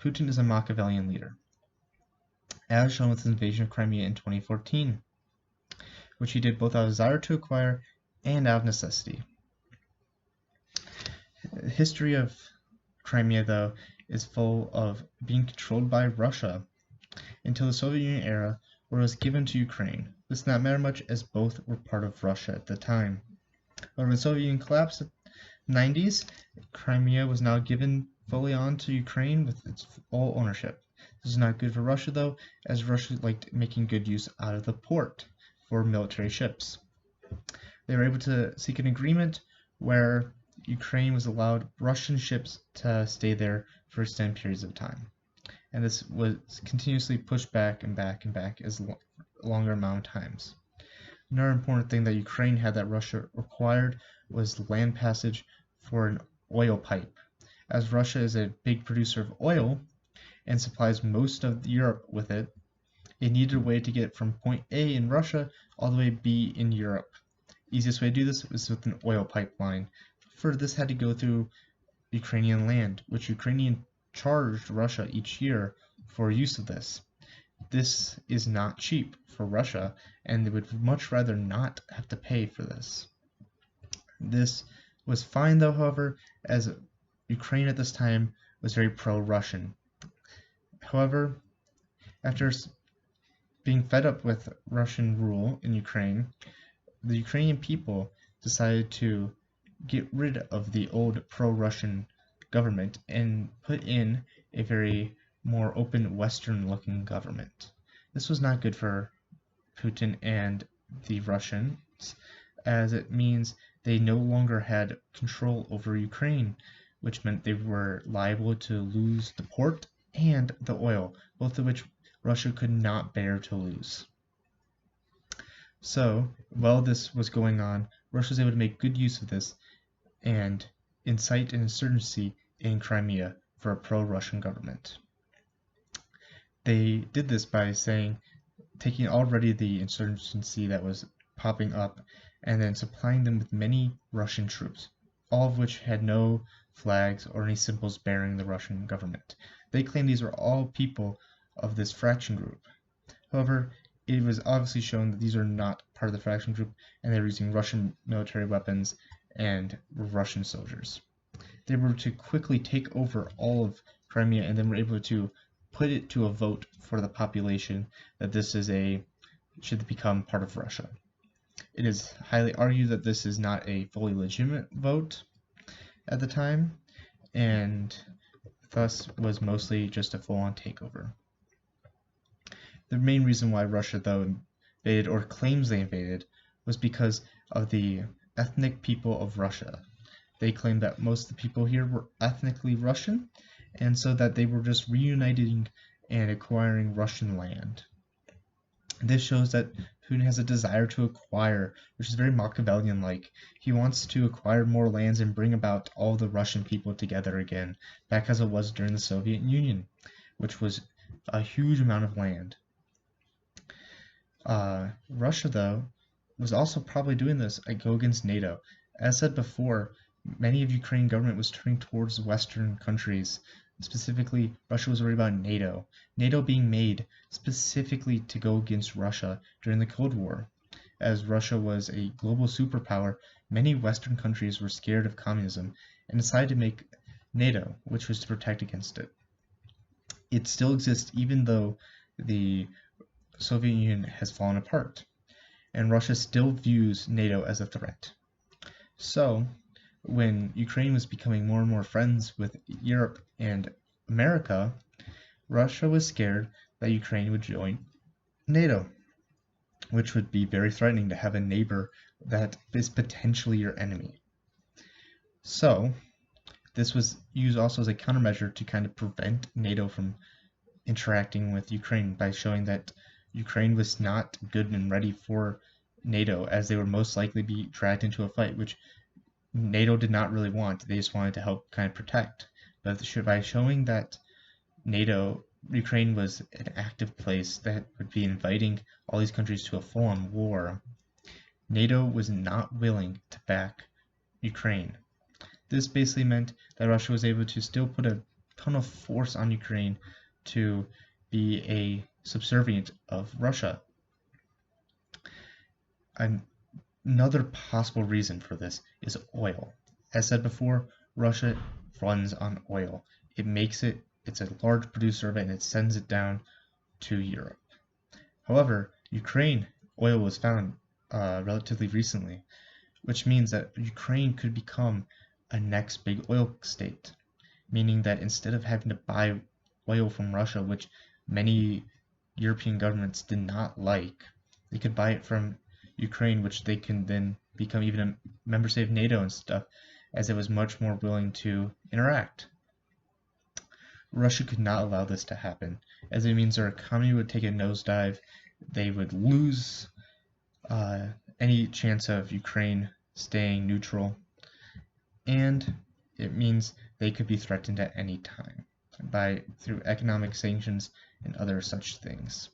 Putin is a Machiavellian leader, as shown with his invasion of Crimea in 2014, which he did both out of desire to acquire and out of necessity. The history of Crimea, though, is full of being controlled by Russia until the Soviet Union era, where it was given to Ukraine. This did not matter much, as both were part of Russia at the time. When the Soviet Union collapsed in the 90s, Crimea was now given fully on to Ukraine with its full ownership. This is not good for Russia, though, as Russia liked making good use out of the port for military ships. They were able to seek an agreement where Ukraine was allowed Russian ships to stay there for extended periods of time. And this was continuously pushed back and back and back as longer amount of times. Another important thing that Ukraine had that Russia required was land passage for an oil pipe. As Russia is a big producer of oil and supplies most of Europe with it, it needed a way to get from point A in Russia all the way to B in Europe. Easiest way to do this was with an oil pipeline. For this had to go through Ukrainian land, which Ukrainian charged Russia each year for use of this. This is not cheap for Russia, and they would much rather not have to pay for this. This was fine, though, however, as Ukraine at this time was very pro-Russian. However, after being fed up with Russian rule in Ukraine, the Ukrainian people decided to get rid of the old pro-Russian government and put in a very more open Western-looking government. This was not good for Putin and the Russians, as it means they no longer had control over Ukraine, which meant they were liable to lose the port and the oil, both of which Russia could not bear to lose. So, while this was going on, Russia was able to make good use of this and incite an insurgency in Crimea for a pro-Russian government. They did this by taking already the insurgency that was popping up and then supplying them with many Russian troops, all of which had no flags or any symbols bearing the Russian government. They claimed these were all people of this fraction group. However, it was obviously shown that these are not part of the fraction group, and they were using Russian military weapons and were Russian soldiers. They were to quickly take over all of Crimea and then were able to put it to a vote for the population that this should become part of Russia. It is highly argued that this is not a fully legitimate vote at the time, and thus was mostly just a full-on takeover. The main reason why Russia, though, invaded or claims they invaded was because of the ethnic people of Russia. They claimed that most of the people here were ethnically Russian, and so that they were just reuniting and acquiring Russian land. This shows that Putin has a desire to acquire, which is very Machiavellian-like. He wants to acquire more lands and bring about all the Russian people together again, back as it was during the Soviet Union, which was a huge amount of land. Russia, though, was also probably doing this to go against NATO. As said before, many of Ukrainian government was turning towards Western countries. Specifically, Russia was worried about NATO. NATO being made specifically to go against Russia during the Cold War. As Russia was a global superpower, many Western countries were scared of communism and decided to make NATO, which was to protect against it. It still exists even though the Soviet Union has fallen apart, and Russia still views NATO as a threat. So, when Ukraine was becoming more and more friends with Europe and America, Russia was scared that Ukraine would join NATO, which would be very threatening to have a neighbor that is potentially your enemy. So, this was used also as a countermeasure to kind of prevent NATO from interacting with Ukraine by showing that Ukraine was not good and ready for NATO, as they would most likely be dragged into a fight, which NATO did not really want. They just wanted to help kind of protect. But by showing that Ukraine was an active place that would be inviting all these countries to a full-on war, NATO was not willing to back Ukraine. This basically meant that Russia was able to still put a ton of force on Ukraine to be a subservient of Russia. Another possible reason for this is oil. As said before, Russia runs on oil. It's a large producer of it, and it sends it down to Europe. However, Ukraine oil was found relatively recently, which means that Ukraine could become a next big oil state, meaning that instead of having to buy oil from Russia, which many European governments did not like, they could buy it from Ukraine, which they can then become even a member state of NATO and stuff, as it was much more willing to interact. Russia could not allow this to happen, as it means their economy would take a nosedive. They would lose any chance of Ukraine staying neutral, and it means they could be threatened at any time through economic sanctions and other such things.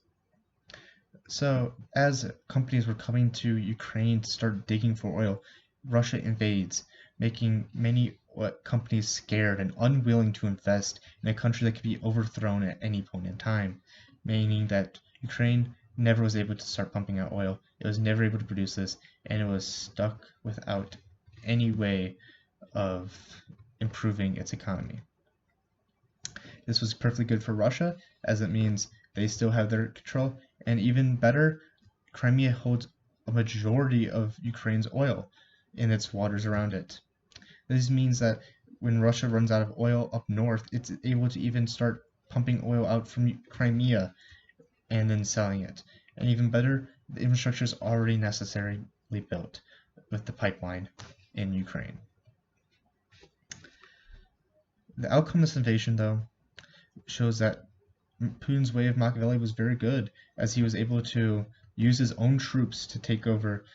So, as companies were coming to Ukraine to start digging for oil, Russia invades, making many companies scared and unwilling to invest in a country that could be overthrown at any point in time, meaning that Ukraine never was able to start pumping out oil. It was never able to produce this, and it was stuck without any way of improving its economy. This was perfectly good for Russia, as it means they still have their control, and even better, Crimea holds a majority of Ukraine's oil in its waters around it. This means that when Russia runs out of oil up north, it's able to even start pumping oil out from Crimea and then selling it. And even better, the infrastructure is already necessarily built with the pipeline in Ukraine. The outcome of this invasion, though, shows that Putin's way of Machiavelli was very good, as he was able to use his own troops to take over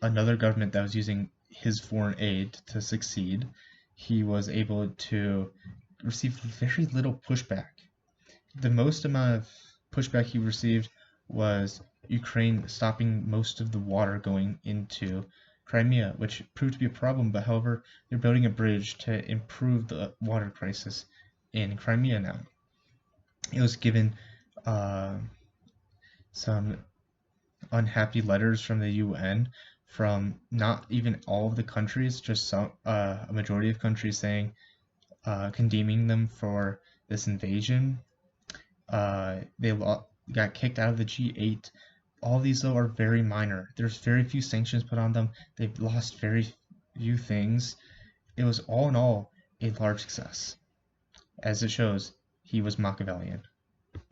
another government that was using his foreign aid to succeed. He was able to receive very little pushback. The most amount of pushback he received was Ukraine stopping most of the water going into Crimea, which proved to be a problem, but however, they're building a bridge to improve the water crisis in Crimea now. It was given some unhappy letters from the UN from not even all of the countries, just a majority of countries saying, condemning them for this invasion. They got kicked out of the G8. All these, though, are very minor. There's very few sanctions put on them. They've lost very few things. It was all in all a large success. As it shows, he was Machiavellian.